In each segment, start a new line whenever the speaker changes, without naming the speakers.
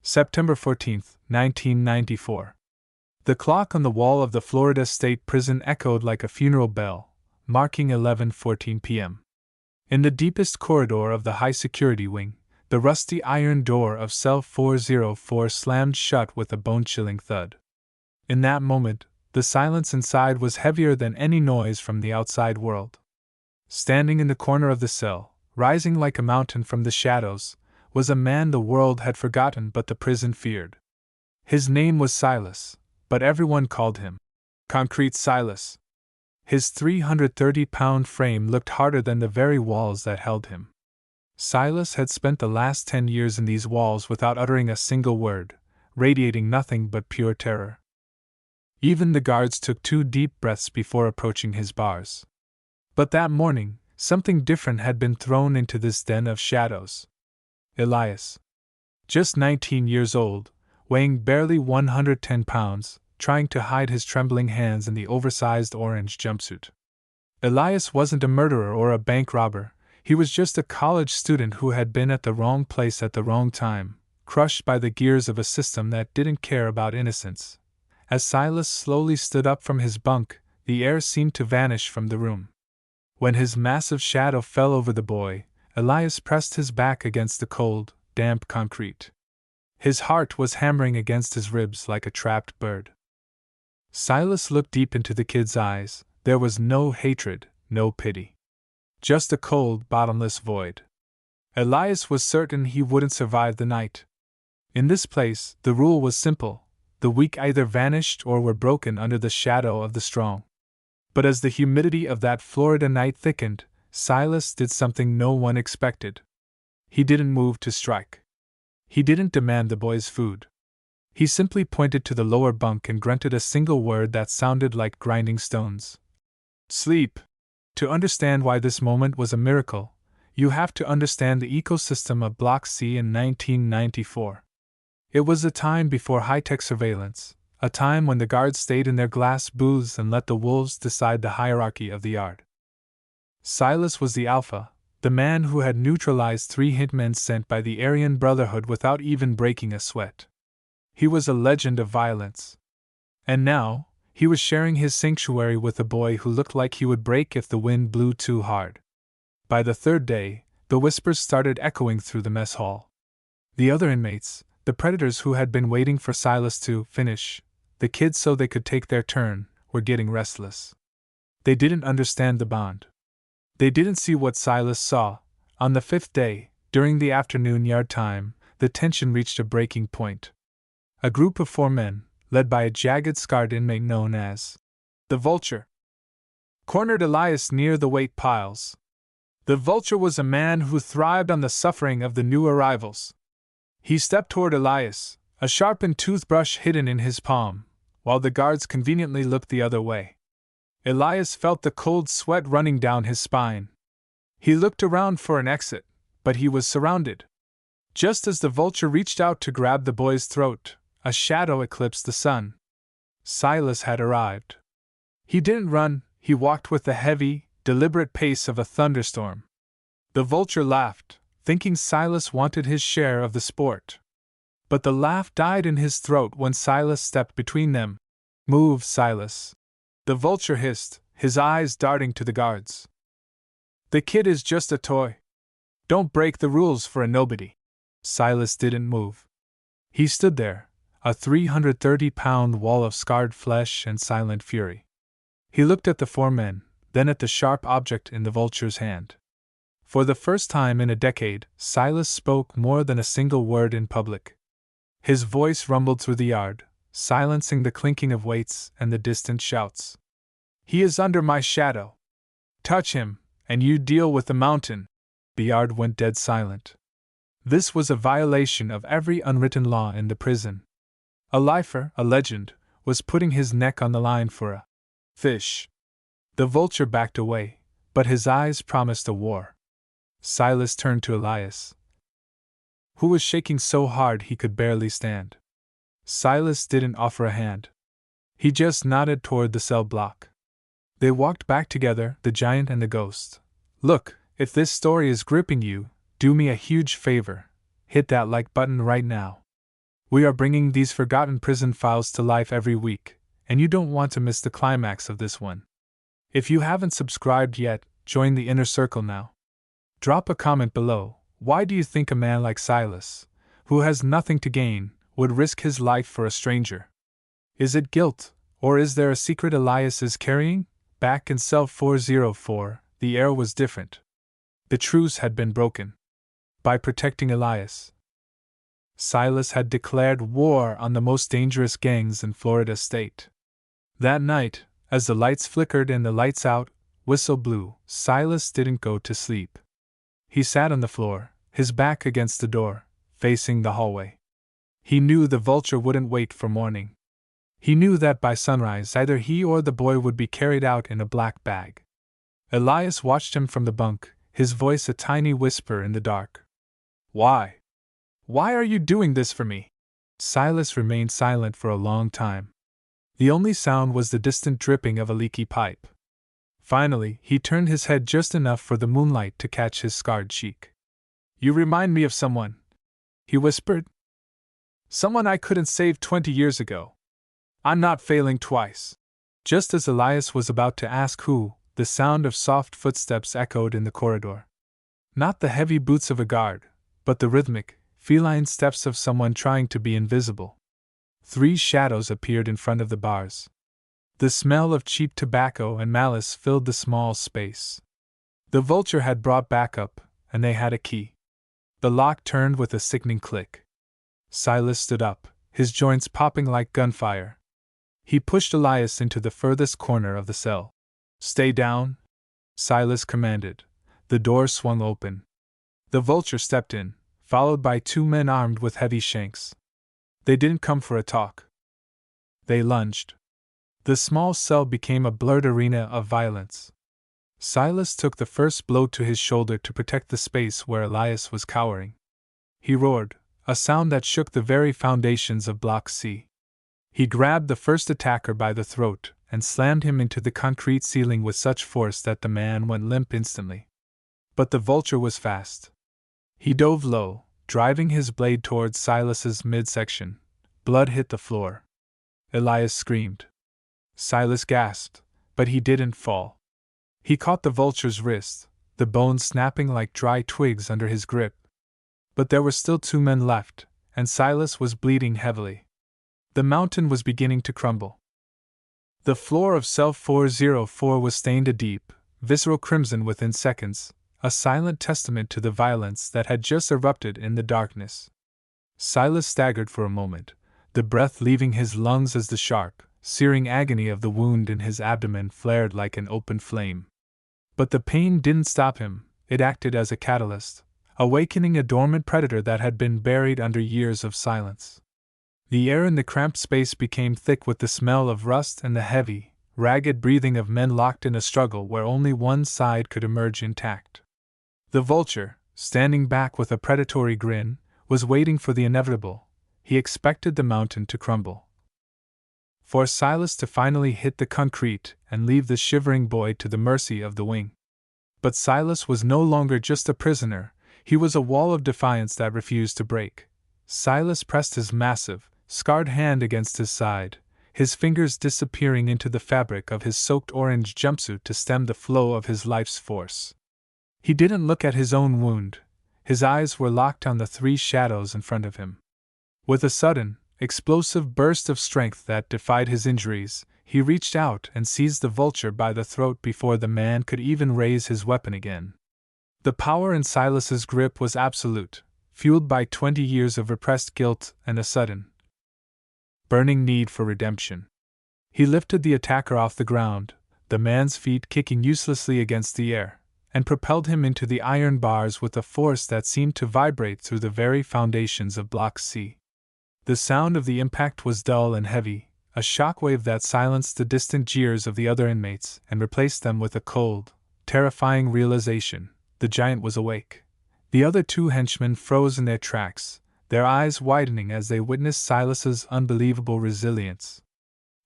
September 14, 1994. The clock on the wall of the Florida State Prison echoed like a funeral bell, marking 11:14 p.m. In the deepest corridor of the high-security wing, the rusty iron door of cell 404 slammed shut with a bone-chilling thud. In that moment, the silence inside was heavier than any noise from the outside world. Standing in the corner of the cell, rising like a mountain from the shadows, was a man the world had forgotten but the prison feared. His name was Silas, but everyone called him Concrete Silas. His 330-pound frame looked harder than the very walls that held him. Silas had spent the last 10 years in these walls without uttering a single word, radiating nothing but pure terror. Even the guards took 2 deep breaths before approaching his bars. But that morning, something different had been thrown into this den of shadows. Elias. Just 19 years old, weighing barely 110 pounds, trying to hide his trembling hands in the oversized orange jumpsuit. Elias wasn't a murderer or a bank robber, he was just a college student who had been at the wrong place at the wrong time, crushed by the gears of a system that didn't care about innocence. As Silas slowly stood up from his bunk, the air seemed to vanish from the room. When his massive shadow fell over the boy, Elias pressed his back against the cold, damp concrete. His heart was hammering against his ribs like a trapped bird. Silas looked deep into the kid's eyes. There was no hatred, no pity. Just a cold, bottomless void. Elias was certain he wouldn't survive the night. In this place, the rule was simple: the weak either vanished or were broken under the shadow of the strong. But as the humidity of that Florida night thickened, Silas did something no one expected. He didn't move to strike. He didn't demand the boy's food. He simply pointed to the lower bunk and grunted a single word that sounded like grinding stones. Sleep. To understand why this moment was a miracle, you have to understand the ecosystem of Block C in 1994. It was a time before high-tech surveillance, a time when the guards stayed in their glass booths and let the wolves decide the hierarchy of the yard. Silas was the alpha, the man who had neutralized 3 hitmen sent by the Aryan Brotherhood without even breaking a sweat. He was a legend of violence. And now, he was sharing his sanctuary with a boy who looked like he would break if the wind blew too hard. By the 3rd day, the whispers started echoing through the mess hall. The other inmates, the predators who had been waiting for Silas to finish the kids so they could take their turn, were getting restless. They didn't understand the bond. They didn't see what Silas saw. On the 5th day, during the afternoon yard time, the tension reached a breaking point. A group of 4 men, led by a jagged scarred inmate known as the Vulture, cornered Elias near the weight piles. The Vulture was a man who thrived on the suffering of the new arrivals. He stepped toward Elias, a sharpened toothbrush hidden in his palm, while the guards conveniently looked the other way. Elias felt the cold sweat running down his spine. He looked around for an exit, but he was surrounded. Just as the Vulture reached out to grab the boy's throat, a shadow eclipsed the sun. Silas had arrived. He didn't run, he walked with the heavy, deliberate pace of a thunderstorm. The Vulture laughed, thinking Silas wanted his share of the sport. But the laugh died in his throat when Silas stepped between them. "Move, Silas," the Vulture hissed, his eyes darting to the guards. "The kid is just a toy. Don't break the rules for a nobody." Silas didn't move. He stood there, a 330-pound wall of scarred flesh and silent fury. He looked at the 4 men, then at the sharp object in the Vulture's hand. For the first time in a decade, Silas spoke more than a single word in public. His voice rumbled through the yard, silencing the clinking of weights and the distant shouts. "He is under my shadow. Touch him, and you deal with the mountain." The yard went dead silent. This was a violation of every unwritten law in the prison. A lifer, a legend, was putting his neck on the line for a fish. The Vulture backed away, but his eyes promised a war. Silas turned to Elias, who was shaking so hard he could barely stand. Silas didn't offer a hand. He just nodded toward the cell block. They walked back together, the giant and the ghost. "Look, if this story is gripping you, do me a huge favor. Hit that like button right now. We are bringing these forgotten prison files to life every week, and you don't want to miss the climax of this one. If you haven't subscribed yet, join the inner circle now. Drop a comment below. Why do you think a man like Silas, who has nothing to gain, would risk his life for a stranger? Is it guilt, or is there a secret Elias is carrying? Back in cell 404, the air was different. The truce had been broken. By protecting Elias, Silas had declared war on the most dangerous gangs in Florida State. That night, as the lights flickered and the lights out whistle blew, Silas didn't go to sleep. He sat on the floor, his back against the door, facing the hallway. He knew the vulture wouldn't wait for morning. He knew that by sunrise either he or the boy would be carried out in a black bag. Elias watched him from the bunk, his voice a tiny whisper in the dark. Why? Why are you doing this for me? Silas remained silent for a long time. The only sound was the distant dripping of a leaky pipe. Finally, he turned his head just enough for the moonlight to catch his scarred cheek. You remind me of someone, he whispered. Someone I couldn't save 20 years ago. I'm not failing twice. Just as Elias was about to ask who, the sound of soft footsteps echoed in the corridor. Not the heavy boots of a guard, but the rhythmic, feline steps of someone trying to be invisible. 3 shadows appeared in front of the bars. The smell of cheap tobacco and malice filled the small space. The vulture had brought backup, and they had a key. The lock turned with a sickening click. Silas stood up, his joints popping like gunfire. He pushed Elias into the furthest corner of the cell. Stay down, Silas commanded. The door swung open. The vulture stepped in, followed by 2 men armed with heavy shanks. They didn't come for a talk. They lunged. The small cell became a blurred arena of violence. Silas took the first blow to his shoulder to protect the space where Elias was cowering. He roared, a sound that shook the very foundations of Block C. He grabbed the first attacker by the throat and slammed him into the concrete ceiling with such force that the man went limp instantly. But the vulture was fast. He dove low, driving his blade towards Silas's midsection. Blood hit the floor. Elias screamed. Silas gasped, but he didn't fall. He caught the vulture's wrist, the bones snapping like dry twigs under his grip. But there were still 2 men left, and Silas was bleeding heavily. The mountain was beginning to crumble. The floor of cell 404 was stained a deep, visceral crimson within seconds, a silent testament to the violence that had just erupted in the darkness. Silas staggered for a moment, the breath leaving his lungs as the sharp, searing agony of the wound in his abdomen flared like an open flame. But the pain didn't stop him, it acted as a catalyst, awakening a dormant predator that had been buried under years of silence. The air in the cramped space became thick with the smell of rust and the heavy, ragged breathing of men locked in a struggle where only one side could emerge intact. The vulture, standing back with a predatory grin, was waiting for the inevitable. He expected the mountain to crumble. For Silas to finally hit the concrete and leave the shivering boy to the mercy of the wing. But Silas was no longer just a prisoner, he was a wall of defiance that refused to break. Silas pressed his massive, scarred hand against his side, his fingers disappearing into the fabric of his soaked orange jumpsuit to stem the flow of his life's force. He didn't look at his own wound, his eyes were locked on the 3 shadows in front of him. With a sudden, explosive burst of strength that defied his injuries, he reached out and seized the vulture by the throat before the man could even raise his weapon again. The power in Silas's grip was absolute, fueled by 20 years of repressed guilt and a sudden, burning need for redemption. He lifted the attacker off the ground, the man's feet kicking uselessly against the air, and propelled him into the iron bars with a force that seemed to vibrate through the very foundations of Block C. The sound of the impact was dull and heavy, a shockwave that silenced the distant jeers of the other inmates and replaced them with a cold, terrifying realization: the giant was awake. The other 2 henchmen froze in their tracks, their eyes widening as they witnessed Silas's unbelievable resilience.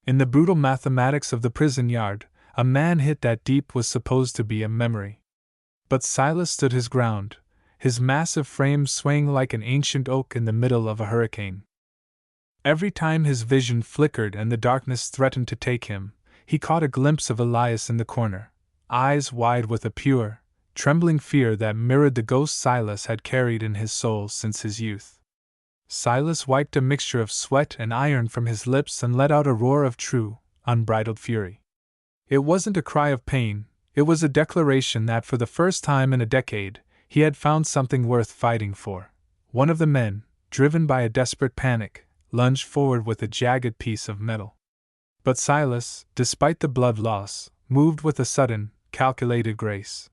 In the brutal mathematics of the prison yard, a man hit that deep was supposed to be a memory. But Silas stood his ground, his massive frame swaying like an ancient oak in the middle of a hurricane. Every time his vision flickered and the darkness threatened to take him, he caught a glimpse of Elias in the corner, eyes wide with a pure, trembling fear that mirrored the ghost Silas had carried in his soul since his youth. Silas wiped a mixture of sweat and iron from his lips and let out a roar of true, unbridled fury. It wasn't a cry of pain, it was a declaration that for the first time in a decade, he had found something worth fighting for. One of the men, driven by a desperate panic, lunged forward with a jagged piece of metal. But Silas, despite the blood loss, moved with a sudden, calculated grace.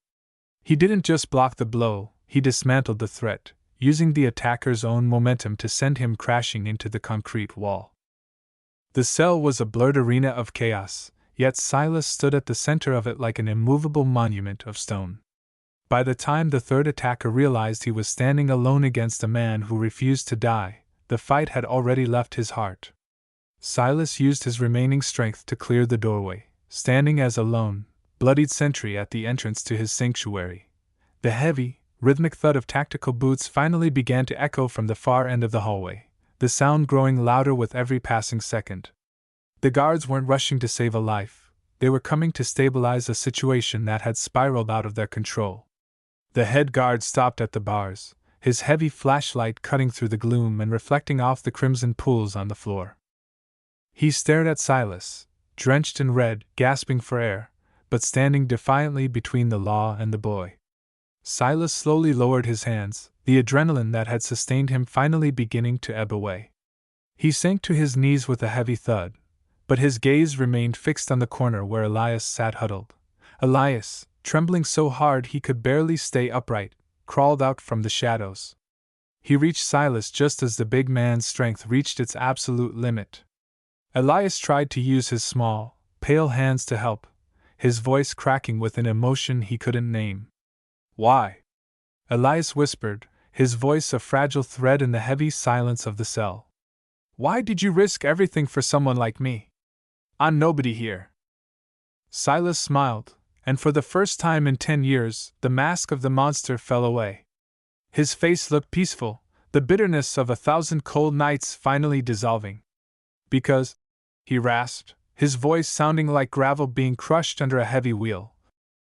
He didn't just block the blow, he dismantled the threat, using the attacker's own momentum to send him crashing into the concrete wall. The cell was a blurred arena of chaos, yet Silas stood at the center of it like an immovable monument of stone. By the time the third attacker realized he was standing alone against a man who refused to die, the fight had already left his heart. Silas used his remaining strength to clear the doorway, standing as a lone, bloodied sentry at the entrance to his sanctuary. The heavy, rhythmic thud of tactical boots finally began to echo from the far end of the hallway, the sound growing louder with every passing second. The guards weren't rushing to save a life, they were coming to stabilize a situation that had spiraled out of their control. The head guard stopped at the bars, his heavy flashlight cutting through the gloom and reflecting off the crimson pools on the floor. He stared at Silas, drenched in red, gasping for air, but standing defiantly between the law and the boy. Silas slowly lowered his hands, the adrenaline that had sustained him finally beginning to ebb away. He sank to his knees with a heavy thud, but his gaze remained fixed on the corner where Elias sat huddled. Elias, trembling so hard he could barely stay upright, crawled out from the shadows. He reached Silas just as the big man's strength reached its absolute limit. Elias tried to use his small, pale hands to help, his voice cracking with an emotion he couldn't name. "Why?" Elias whispered, his voice a fragile thread in the heavy silence of the cell. "Why did you risk everything for someone like me? I'm nobody here." Silas smiled, and for the first time in 10 years, the mask of the monster fell away. His face looked peaceful, the bitterness of 1,000 cold nights finally dissolving. "Because," he rasped, his voice sounding like gravel being crushed under a heavy wheel,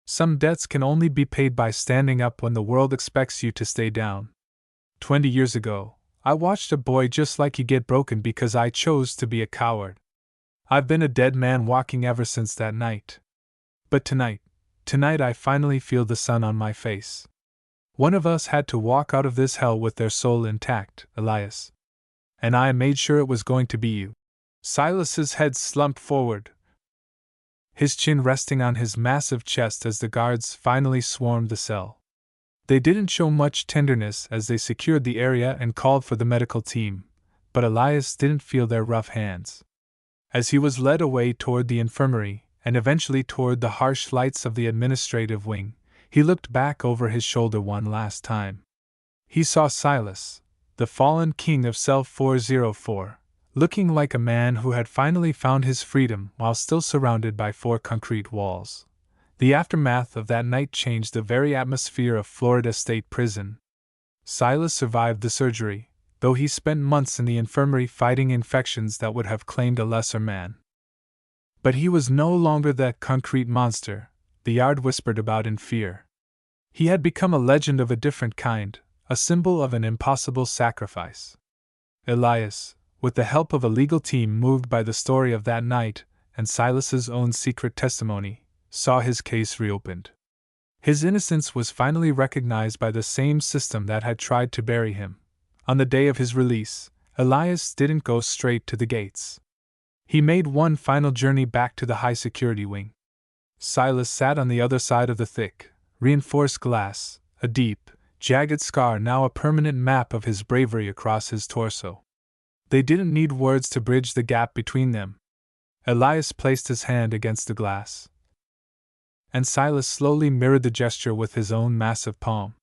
"some debts can only be paid by standing up when the world expects you to stay down. 20 years ago, I watched a boy just like you get broken because I chose to be a coward. I've been a dead man walking ever since that night. But tonight I finally feel the sun on my face. One of us had to walk out of this hell with their soul intact, Elias. And I made sure it was going to be you." Silas's head slumped forward, his chin resting on his massive chest as the guards finally swarmed the cell. They didn't show much tenderness as they secured the area and called for the medical team, but Elias didn't feel their rough hands. As he was led away toward the infirmary, and eventually toward the harsh lights of the administrative wing, he looked back over his shoulder one last time. He saw Silas, the fallen king of Cell 404, looking like a man who had finally found his freedom while still surrounded by 4 concrete walls. The aftermath of that night changed the very atmosphere of Florida State Prison. Silas survived the surgery, though he spent months in the infirmary fighting infections that would have claimed a lesser man. But he was no longer that concrete monster the yard whispered about in fear. He had become a legend of a different kind, a symbol of an impossible sacrifice. Elias, with the help of a legal team moved by the story of that night and Silas's own secret testimony, saw his case reopened. His innocence was finally recognized by the same system that had tried to bury him. On the day of his release, Elias didn't go straight to the gates. He made one final journey back to the high-security wing. Silas sat on the other side of the thick, reinforced glass, a deep, jagged scar now a permanent map of his bravery across his torso. They didn't need words to bridge the gap between them. Elias placed his hand against the glass, and Silas slowly mirrored the gesture with his own massive palm.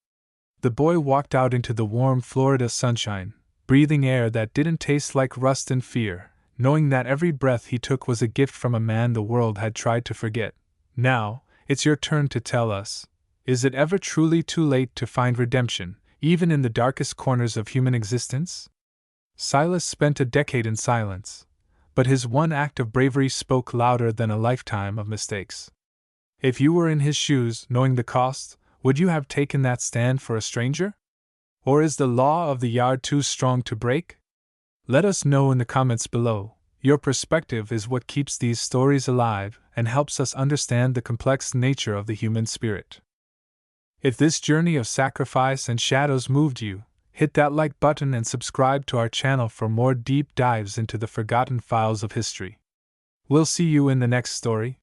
The boy walked out into the warm Florida sunshine, breathing air that didn't taste like rust and fear, knowing that every breath he took was a gift from a man the world had tried to forget. "Now, it's your turn to tell us, is it ever truly too late to find redemption, even in the darkest corners of human existence?" Silas spent a decade in silence, but his one act of bravery spoke louder than a lifetime of mistakes. If you were in his shoes, knowing the cost, would you have taken that stand for a stranger? Or is the law of the yard too strong to break? Let us know in the comments below. Your perspective is what keeps these stories alive and helps us understand the complex nature of the human spirit. If this journey of sacrifice and shadows moved you, hit that like button and subscribe to our channel for more deep dives into the forgotten files of history. We'll see you in the next story.